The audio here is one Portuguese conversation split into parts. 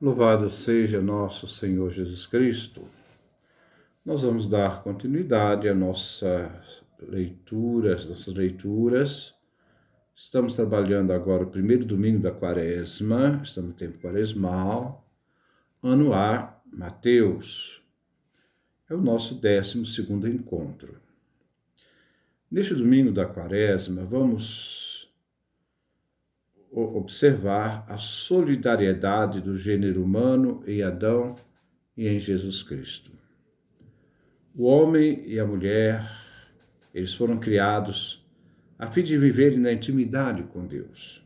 Louvado seja nosso Senhor Jesus Cristo. Nós vamos dar continuidade às nossas leituras. Estamos trabalhando agora o primeiro domingo da Quaresma, estamos no tempo quaresmal, ano A, Mateus. É o nosso 12º encontro. Neste domingo da Quaresma, vamos observar a solidariedade do gênero humano em Adão e em Jesus Cristo. O homem e a mulher, eles foram criados a fim de viverem na intimidade com Deus,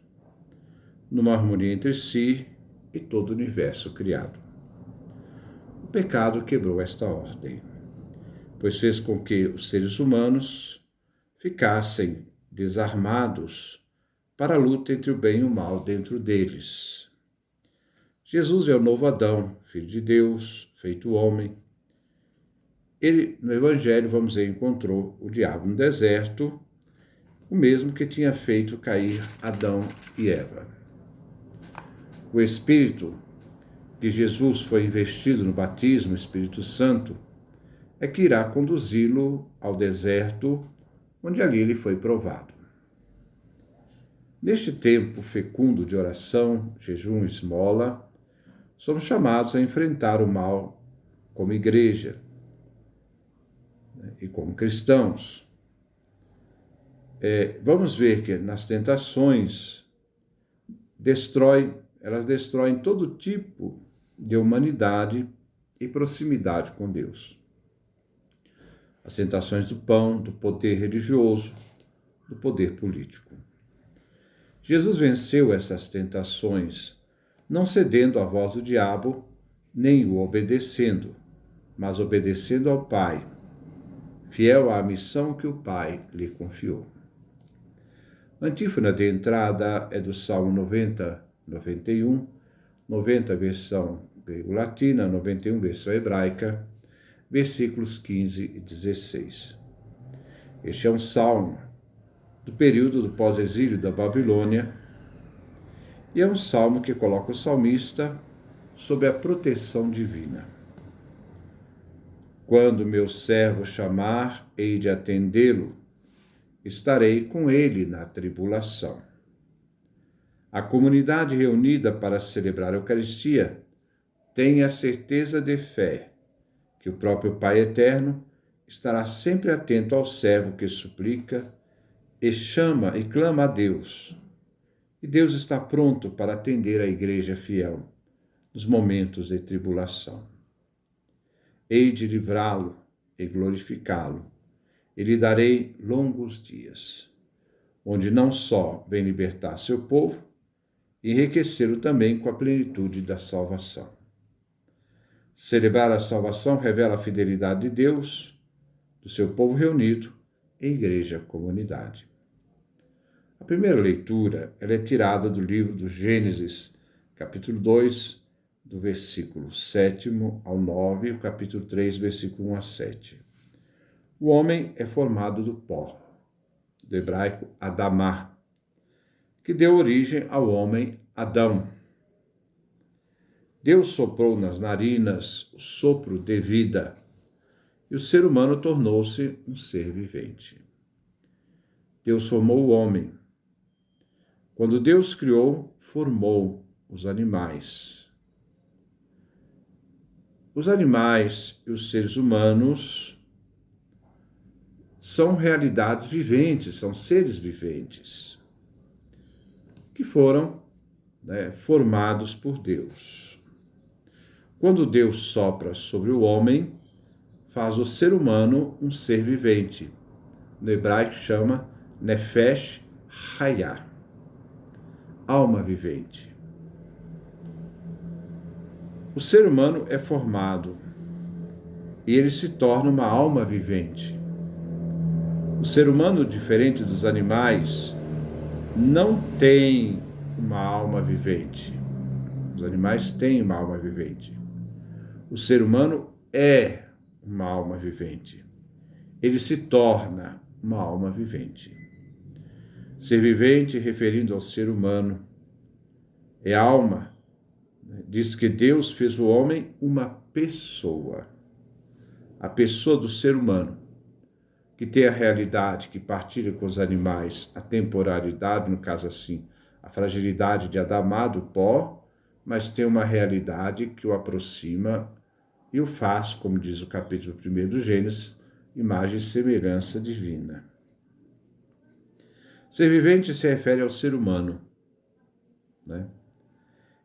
numa harmonia entre si e todo o universo criado. O pecado quebrou esta ordem, pois fez com que os seres humanos ficassem desarmados para a luta entre o bem e o mal dentro deles. Jesus é o novo Adão, filho de Deus, feito homem. Ele, no Evangelho, vamos ver, encontrou o diabo no deserto, o mesmo que tinha feito cair Adão e Eva. O Espírito que Jesus foi investido no batismo, o Espírito Santo, é que irá conduzi-lo ao deserto, onde ali ele foi provado. Neste tempo fecundo de oração, jejum e esmola, somos chamados a enfrentar o mal como igreja e como cristãos. Vamos ver que nas tentações elas destroem todo tipo de humanidade e proximidade com Deus. As tentações do pão, do poder religioso, do poder político. Jesus venceu essas tentações, não cedendo à voz do diabo, nem o obedecendo, mas obedecendo ao Pai, fiel à missão que o Pai lhe confiou. A antífona de entrada é do Salmo 91, 90 versão grego-latina, 91 versão hebraica, versículos 15 e 16. Este é um salmo do período do pós-exílio da Babilônia, e é um salmo que coloca o salmista sob a proteção divina. Quando meu servo chamar, hei de atendê-lo, estarei com ele na tribulação. A comunidade reunida para celebrar a Eucaristia tem a certeza de fé que o próprio Pai Eterno estará sempre atento ao servo que suplica e chama e clama a Deus. E Deus está pronto para atender a igreja fiel nos momentos de tribulação. Hei de livrá-lo e glorificá-lo, e lhe darei longos dias, onde não só vem libertar seu povo, enriquecê-lo também com a plenitude da salvação. Celebrar a salvação revela a fidelidade de Deus, do seu povo reunido em igreja comunidade. A primeira leitura ela é tirada do livro do Gênesis, capítulo 2, do versículo 7 ao 9, e o capítulo 3, versículo 1 a 7. O homem é formado do pó, do hebraico Adamá, que deu origem ao homem Adão. Deus soprou nas narinas o sopro de vida, e o ser humano tornou-se um ser vivente. Deus formou o homem. Quando Deus criou, formou os animais. Os animais e os seres humanos são realidades viventes, são seres viventes, que foram formados por Deus. Quando Deus sopra sobre o homem, faz o ser humano um ser vivente. No hebraico chama Nefesh Hayah, alma vivente. O ser humano é formado e ele se torna uma alma vivente. O ser humano, diferente dos animais, não tem uma alma vivente. Os animais têm uma alma vivente. O ser humano é uma alma vivente. Ele se torna uma alma vivente. Ser vivente, referindo ao ser humano, é alma diz que Deus fez o homem uma pessoa, a pessoa do ser humano, que tem a realidade, que partilha com os animais a temporalidade, no caso assim, a fragilidade de Adamá, do pó, mas tem uma realidade que o aproxima e o faz, como diz o capítulo 1 do Gênesis, imagem e semelhança divina. Ser vivente se refere ao ser humano, né?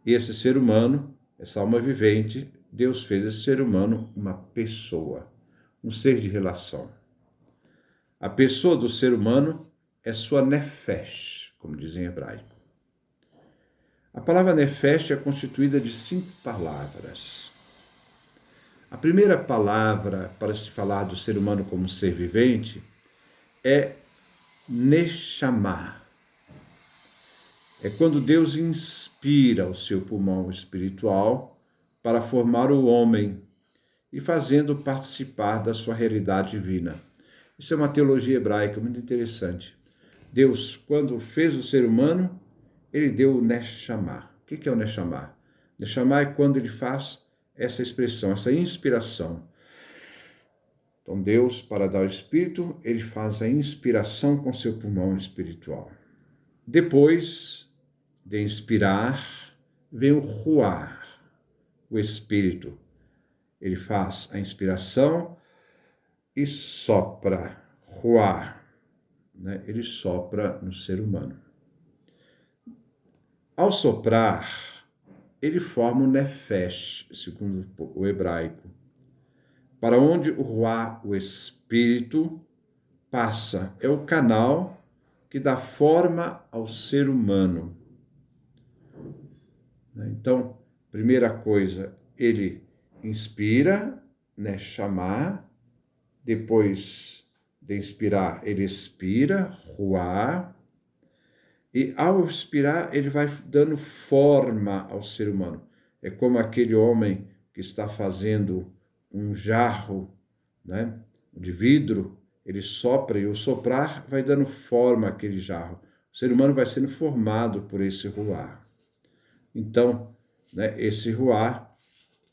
E esse ser humano, essa alma vivente, Deus fez esse ser humano uma pessoa, um ser de relação. A pessoa do ser humano é sua nefesh, como diz em hebraico. A palavra nefesh é constituída de 5 palavras. A primeira palavra para se falar do ser humano como ser vivente é Neshama. É quando Deus inspira o seu pulmão espiritual para formar o homem e fazendo participar da sua realidade divina. Isso é uma teologia hebraica muito interessante. Deus, quando fez o ser humano, ele deu o Neshama. O que é o Neshama? Neshama é quando ele faz essa expressão, essa inspiração. Então, Deus, para dar o espírito, ele faz a inspiração com seu pulmão espiritual. Depois de inspirar, vem o Ruach, o espírito. Ele faz a inspiração e sopra, Ruach, né? Ele sopra no ser humano. Ao soprar, ele forma o Nefesh, segundo o hebraico, para onde o Ruach, o espírito, passa. É o canal que dá forma ao ser humano. Então, primeira coisa, ele inspira, né, chamar, depois de inspirar, ele expira, ruar, e ao expirar, ele vai dando forma ao ser humano. É como aquele homem que está fazendo um jarro, né, de vidro, ele sopra e o soprar vai dando forma àquele jarro. O ser humano vai sendo formado por esse ruar. Então, né, esse ruar,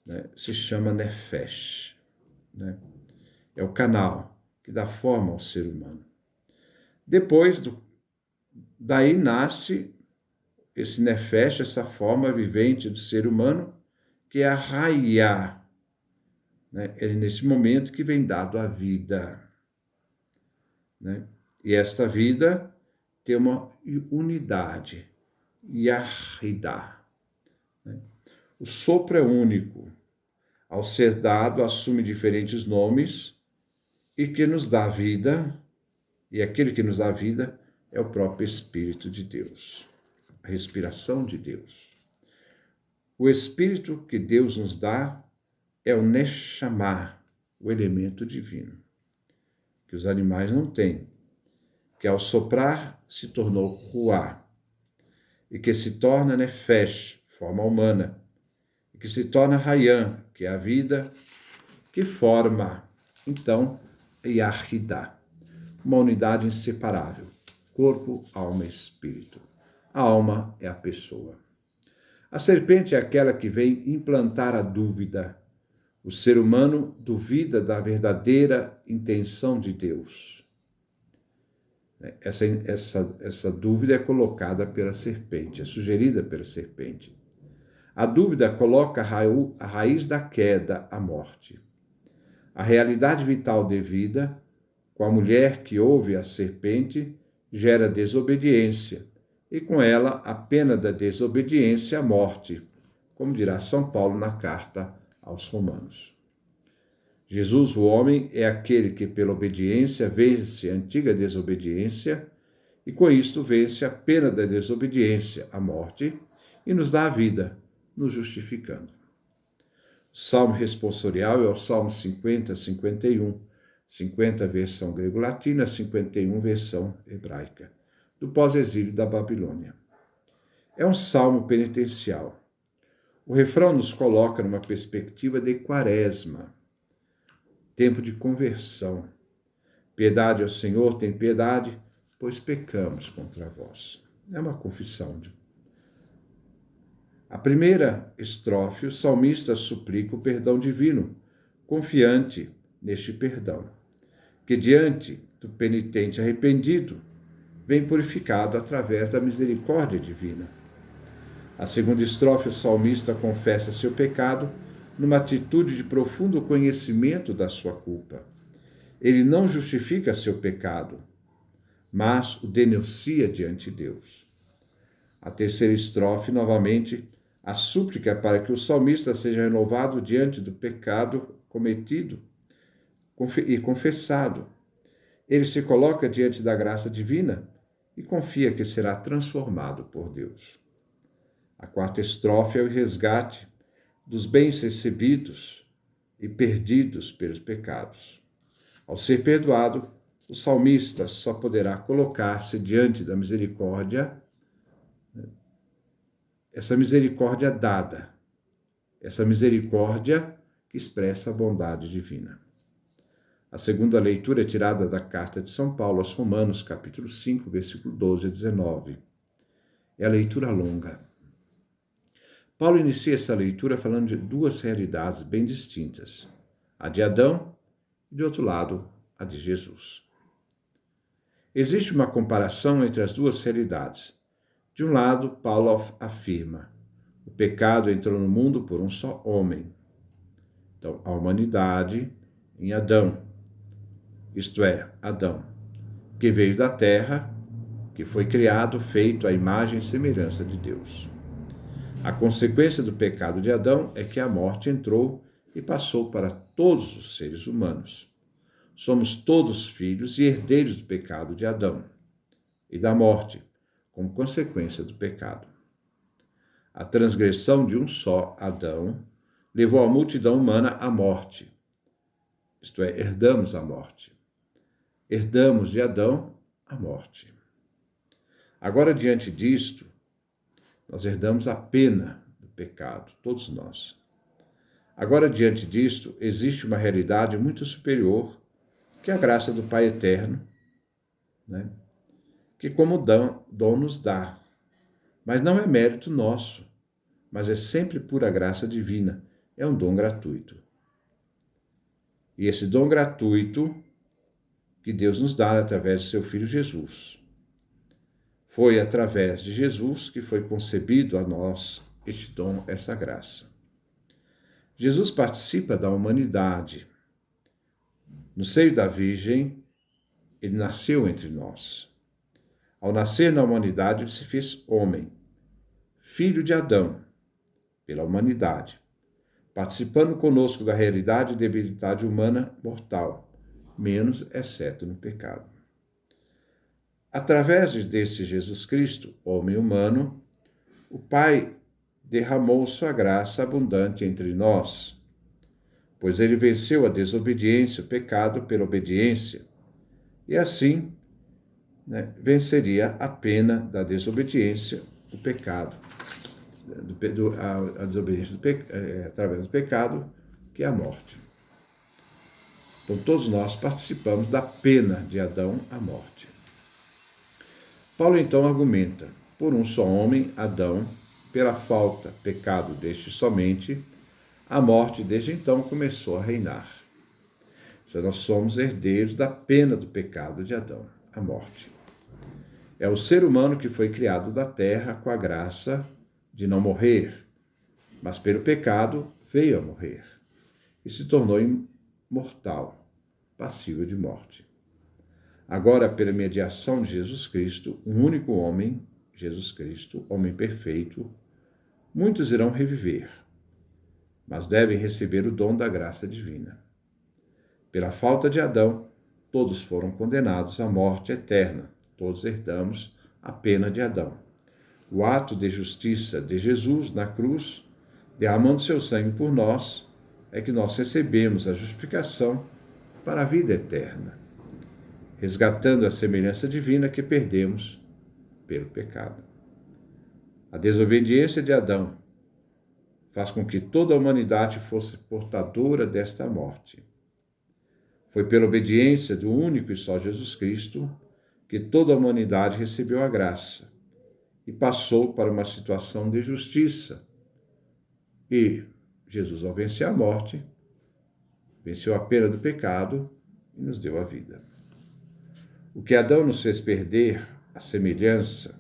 né, se chama Nefesh, né? É o canal que dá forma ao ser humano. Depois, daí nasce esse Nefesh, essa forma vivente do ser humano, que é a Hayah, né? É nesse momento que vem dado a vida, né? E esta vida tem uma unidade, Yahidah, né? O sopro é único. Ao ser dado, assume diferentes nomes e que nos dá vida, e aquele que nos dá vida é o próprio Espírito de Deus, a respiração de Deus. O Espírito que Deus nos dá é o Neshama, o elemento divino, que os animais não têm, que ao soprar se tornou Ruach, e que se torna Nefesh, forma humana, e que se torna Hayah, que é a vida, que forma, então, Yahidah, uma unidade inseparável, corpo, alma e espírito. A alma é a pessoa. A serpente é aquela que vem implantar a dúvida. O ser humano duvida da verdadeira intenção de Deus. Essa dúvida é colocada pela serpente, é sugerida pela serpente. A dúvida coloca a raiz da queda, a morte. A realidade vital devida, com a mulher que ouve a serpente, gera desobediência, e com ela a pena da desobediência, a morte, como dirá São Paulo na carta aos Romanos. Jesus, o homem, é aquele que pela obediência vence a antiga desobediência, e com isto vence a pena da desobediência, a morte, e nos dá a vida, nos justificando. O salmo responsorial é o Salmo 50, 51, 50 versão grego-latina, 51 versão hebraica, do pós-exílio da Babilônia. É um salmo penitencial. O refrão nos coloca numa perspectiva de quaresma, tempo de conversão. Piedade ao Senhor, tem piedade, pois pecamos contra vós. É uma confissão A primeira estrofe, o salmista suplica o perdão divino, confiante neste perdão, que diante do penitente arrependido vem purificado através da misericórdia divina. A segunda estrofe, o salmista confessa seu pecado numa atitude de profundo conhecimento da sua culpa. Ele não justifica seu pecado, mas o denuncia diante de Deus. A terceira estrofe, novamente, a súplica para que o salmista seja renovado diante do pecado cometido e confessado. Ele se coloca diante da graça divina e confia que será transformado por Deus. A quarta estrofe é o resgate dos bens recebidos e perdidos pelos pecados. Ao ser perdoado, o salmista só poderá colocar-se diante da misericórdia, essa misericórdia dada, essa misericórdia que expressa a bondade divina. A segunda leitura é tirada da carta de São Paulo aos Romanos, capítulo 5, versículo 12 a 19. É a leitura longa. Paulo inicia essa leitura falando de duas realidades bem distintas, a de Adão e, de outro lado, a de Jesus. Existe uma comparação entre as duas realidades. De um lado, Paulo afirma: o pecado entrou no mundo por um só homem. Então, a humanidade em Adão, isto é, Adão, que veio da terra, que foi criado, feito à imagem e semelhança de Deus. A consequência do pecado de Adão é que a morte entrou e passou para todos os seres humanos. Somos todos filhos e herdeiros do pecado de Adão e da morte, como consequência do pecado. A transgressão de um só Adão levou a multidão humana à morte. Isto é, herdamos a morte. Herdamos de Adão a morte. Agora, diante disto, nós herdamos a pena do pecado, todos nós. Agora, diante disto, existe uma realidade muito superior, que é a graça do Pai Eterno, né? Que como dom nos dá. Mas não é mérito nosso, mas é sempre pura graça divina. É um dom gratuito. E esse dom gratuito que Deus nos dá através de seu Filho Jesus. Foi através de Jesus que foi concebido a nós este dom, essa graça. Jesus participa da humanidade. No seio da Virgem, ele nasceu entre nós. Ao nascer na humanidade, ele se fez homem, filho de Adão, pela humanidade, participando conosco da realidade e debilidade humana mortal, menos exceto no pecado. Através desse Jesus Cristo, homem humano, o Pai derramou sua graça abundante entre nós, pois ele venceu a desobediência, o pecado pela obediência, e assim venceria a pena da desobediência, o pecado, a desobediência através do pecado, que é a morte. Então, todos nós participamos da pena de Adão, a morte. Paulo, então, argumenta, por um só homem, Adão, pela falta, pecado deste somente, a morte desde então começou a reinar. Então, nós somos herdeiros da pena do pecado de Adão, a morte. É o ser humano que foi criado da terra com a graça de não morrer, mas pelo pecado veio a morrer e se tornou imortal, passível de morte. Agora, pela mediação de Jesus Cristo, um único homem, Jesus Cristo, homem perfeito, muitos irão reviver, mas devem receber o dom da graça divina. Pela falta de Adão, todos foram condenados à morte eterna, todos herdamos a pena de Adão. O ato de justiça de Jesus na cruz, derramando seu sangue por nós, é que nós recebemos a justificação para a vida eterna, resgatando a semelhança divina que perdemos pelo pecado. A desobediência de Adão faz com que toda a humanidade fosse portadora desta morte. Foi pela obediência do único e só Jesus Cristo que toda a humanidade recebeu a graça e passou para uma situação de justiça, E Jesus, ao vencer a morte, venceu a pena do pecado e nos deu a vida. O que Adão nos fez perder, a semelhança,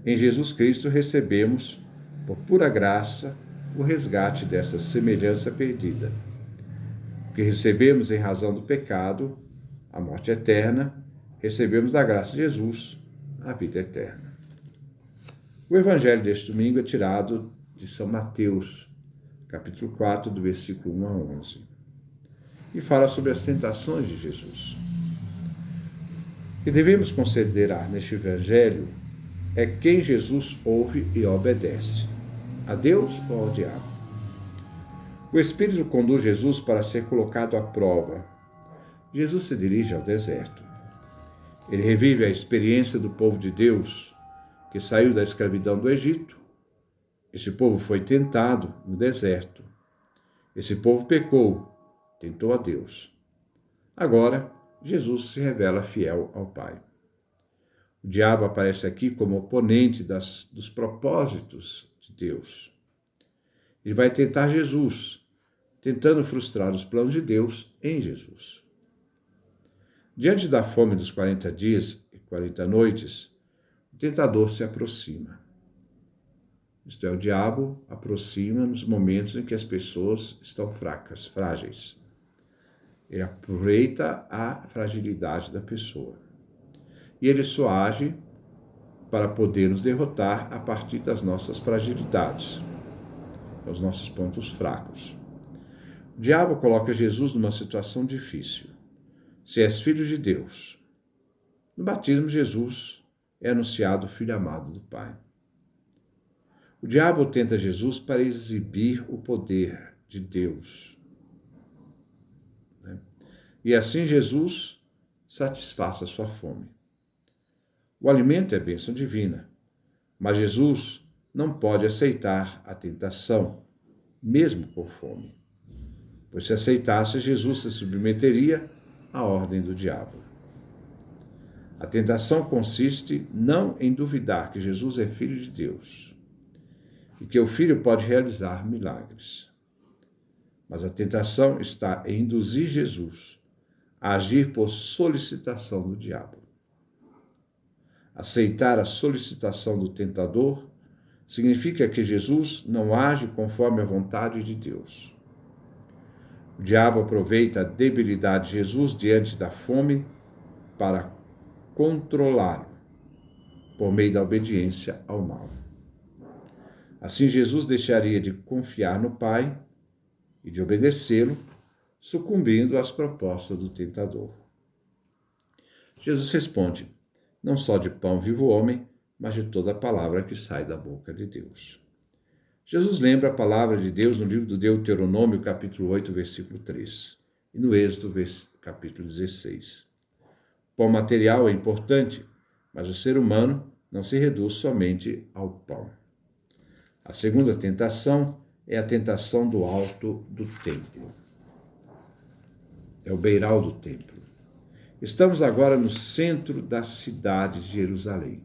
em Jesus Cristo recebemos, por pura graça, o resgate dessa semelhança perdida. O que recebemos em razão do pecado, a morte eterna, recebemos da graça de Jesus, a vida eterna. O evangelho deste domingo é tirado de São Mateus, capítulo 4, do versículo 1 a 11, e fala sobre as tentações de Jesus. O que devemos considerar neste evangelho é quem Jesus ouve e obedece, a Deus ou ao diabo. O Espírito conduz Jesus para ser colocado à prova. Jesus se dirige ao deserto. Ele revive a experiência do povo de Deus que saiu da escravidão do Egito. Esse povo foi tentado no deserto. Esse povo pecou, tentou a Deus. Agora, Jesus se revela fiel ao Pai. O diabo aparece aqui como oponente dos propósitos de Deus. Ele vai tentar Jesus, tentando frustrar os planos de Deus em Jesus. Diante da fome dos 40 dias e 40 noites, o tentador se aproxima. Isto é, o diabo aproxima nos momentos em que as pessoas estão fracas, frágeis. Ele aproveita a fragilidade da pessoa. E ele só age para poder nos derrotar a partir das nossas fragilidades, dos nossos pontos fracos. O diabo coloca Jesus numa situação difícil. Se és filho de Deus. No batismo, Jesus é anunciado filho amado do Pai. O diabo tenta Jesus para exibir o poder de Deus. E assim Jesus satisfaz a sua fome. O alimento é bênção divina, mas Jesus não pode aceitar a tentação, mesmo com fome. Pois se aceitasse, Jesus se submeteria à ordem do diabo. A tentação consiste não em duvidar que Jesus é filho de Deus e que o Filho pode realizar milagres. Mas a tentação está em induzir Jesus a agir por solicitação do diabo. Aceitar a solicitação do tentador significa que Jesus não age conforme a vontade de Deus. O diabo aproveita a debilidade de Jesus diante da fome para controlá-lo por meio da obediência ao mal. Assim, Jesus deixaria de confiar no Pai e de obedecê-lo, sucumbindo às propostas do tentador. Jesus responde: não só de pão vive o homem, mas de toda a palavra que sai da boca de Deus. Jesus lembra a palavra de Deus no livro do Deuteronômio, capítulo 8, versículo 3, e no Êxodo, capítulo 16. O pão material é importante, mas o ser humano não se reduz somente ao pão. A segunda tentação é a tentação do alto do templo. É o beiral do templo. Estamos agora no centro da cidade de Jerusalém.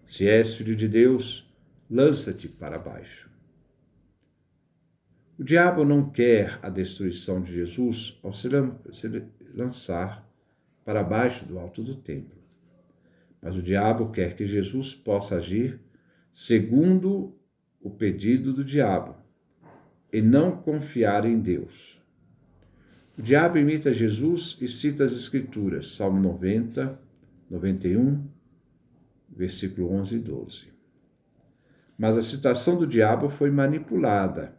Se és filho de Deus, lança-te para baixo. O diabo não quer a destruição de Jesus ao se lançar para baixo do alto do templo. Mas o diabo quer que Jesus possa agir segundo o pedido do diabo e não confiar em Deus. O diabo imita Jesus e cita as Escrituras, Salmo 90, 91, versículo 11 e 12. Mas a citação do diabo foi manipulada,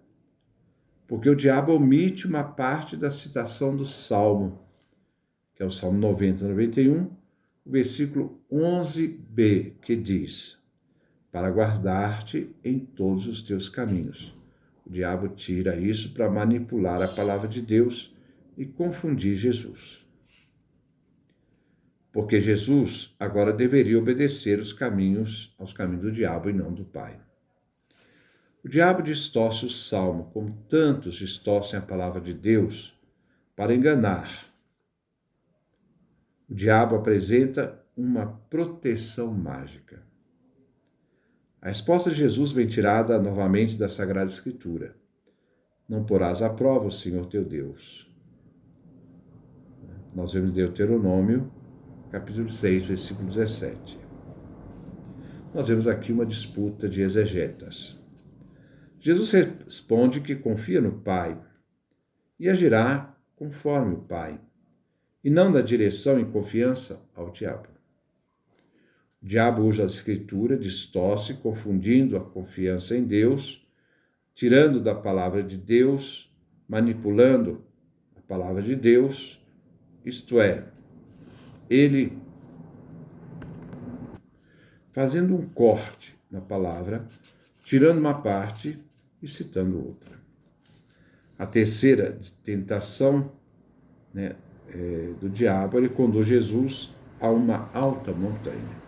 porque o diabo omite uma parte da citação do Salmo, que é o Salmo 90, 91, o versículo 11b, que diz: para guardar-te em todos os teus caminhos. O diabo tira isso para manipular a palavra de Deus e confundir Jesus. Porque Jesus agora deveria obedecer aos caminhos do diabo e não do Pai. O diabo distorce o Salmo, como tantos distorcem a palavra de Deus, para enganar. O diabo apresenta uma proteção mágica. A resposta de Jesus vem tirada novamente da Sagrada Escritura. Não porás à prova o Senhor teu Deus. Nós vemos Deuteronômio, capítulo 6, versículo 17. Nós vemos aqui uma disputa de exegetas. Jesus responde que confia no Pai e agirá conforme o Pai, e não dá direção e confiança ao diabo. O diabo usa a Escritura, distorce, confundindo a confiança em Deus, tirando da palavra de Deus, manipulando a palavra de Deus, isto é, ele fazendo um corte na palavra, tirando uma parte e citando outra. A terceira tentação, do diabo, ele conduz Jesus a uma alta montanha.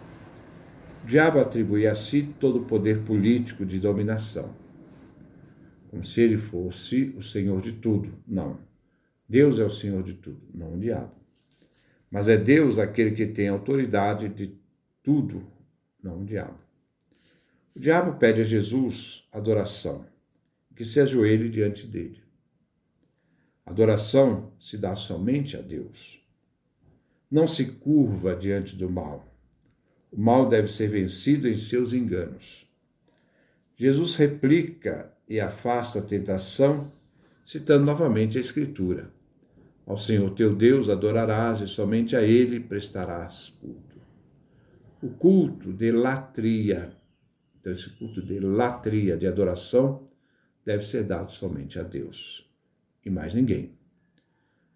O diabo atribui a si todo o poder político de dominação, como se ele fosse o Senhor de tudo. Não. Deus é o Senhor de tudo, não o diabo. Mas é Deus aquele que tem autoridade de tudo, não o diabo. O diabo pede a Jesus adoração, que se ajoelhe diante dele. Adoração se dá somente a Deus. Não se curva diante do mal. O mal deve ser vencido em seus enganos. Jesus replica e afasta a tentação, citando novamente a Escritura. Ao Senhor teu Deus adorarás e somente a Ele prestarás culto. O culto de latria, então esse culto de latria, de adoração, deve ser dado somente a Deus e mais ninguém.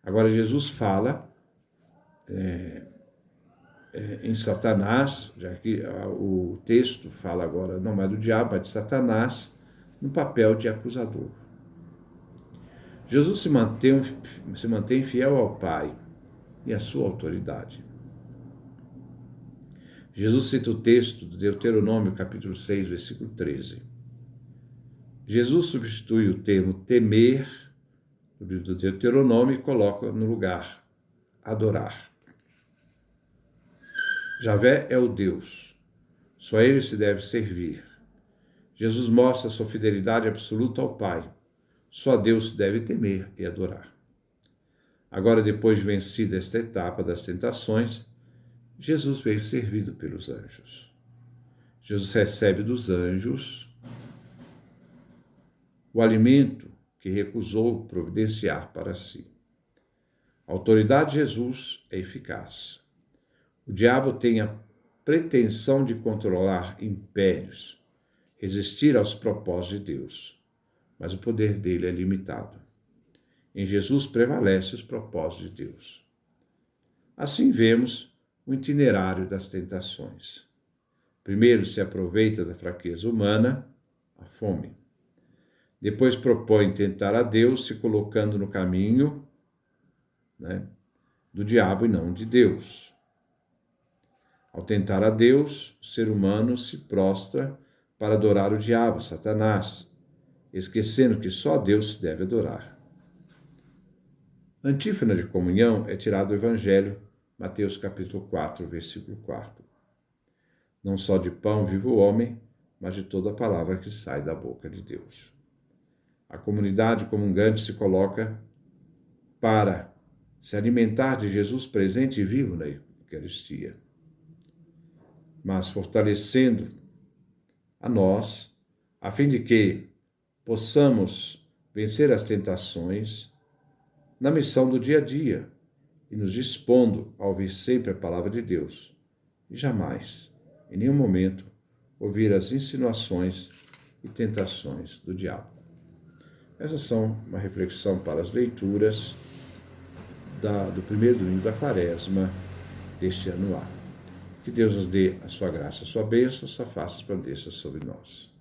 Agora Jesus fala em Satanás, já que o texto fala agora não mais do diabo, mas de Satanás, no papel de acusador. Jesus se mantém fiel ao Pai e à sua autoridade. Jesus cita o texto do Deuteronômio, capítulo 6, versículo 13. Jesus substitui o termo temer do livro do Deuteronômio e coloca no lugar adorar. Javé é o Deus, só a ele se deve servir. Jesus mostra sua fidelidade absoluta ao Pai, só a Deus se deve temer e adorar. Agora, depois de vencida esta etapa das tentações, Jesus veio servido pelos anjos. Jesus recebe dos anjos o alimento que recusou providenciar para si. A autoridade de Jesus é eficaz. O diabo tem a pretensão de controlar impérios, resistir aos propósitos de Deus, mas o poder dele é limitado. Em Jesus prevalece os propósitos de Deus. Assim vemos o itinerário das tentações. Primeiro se aproveita da fraqueza humana, a fome. Depois propõe tentar a Deus, se colocando no caminho do diabo e não de Deus. Ao tentar a Deus, o ser humano se prostra para adorar o diabo, Satanás, esquecendo que só Deus se deve adorar. A antífona de comunhão é tirada do Evangelho, Mateus capítulo 4, versículo 4. Não só de pão vive o homem, mas de toda a palavra que sai da boca de Deus. A comunidade comungante se coloca para se alimentar de Jesus presente e vivo na Eucaristia, mas fortalecendo a nós, a fim de que possamos vencer as tentações na missão do dia a dia e nos dispondo a ouvir sempre a palavra de Deus e jamais, em nenhum momento, ouvir as insinuações e tentações do diabo. Essas são uma reflexão para as leituras do primeiro domingo da Quaresma deste ano A. Que Deus nos dê a sua graça, a sua bênção, a sua face resplandeça sobre nós.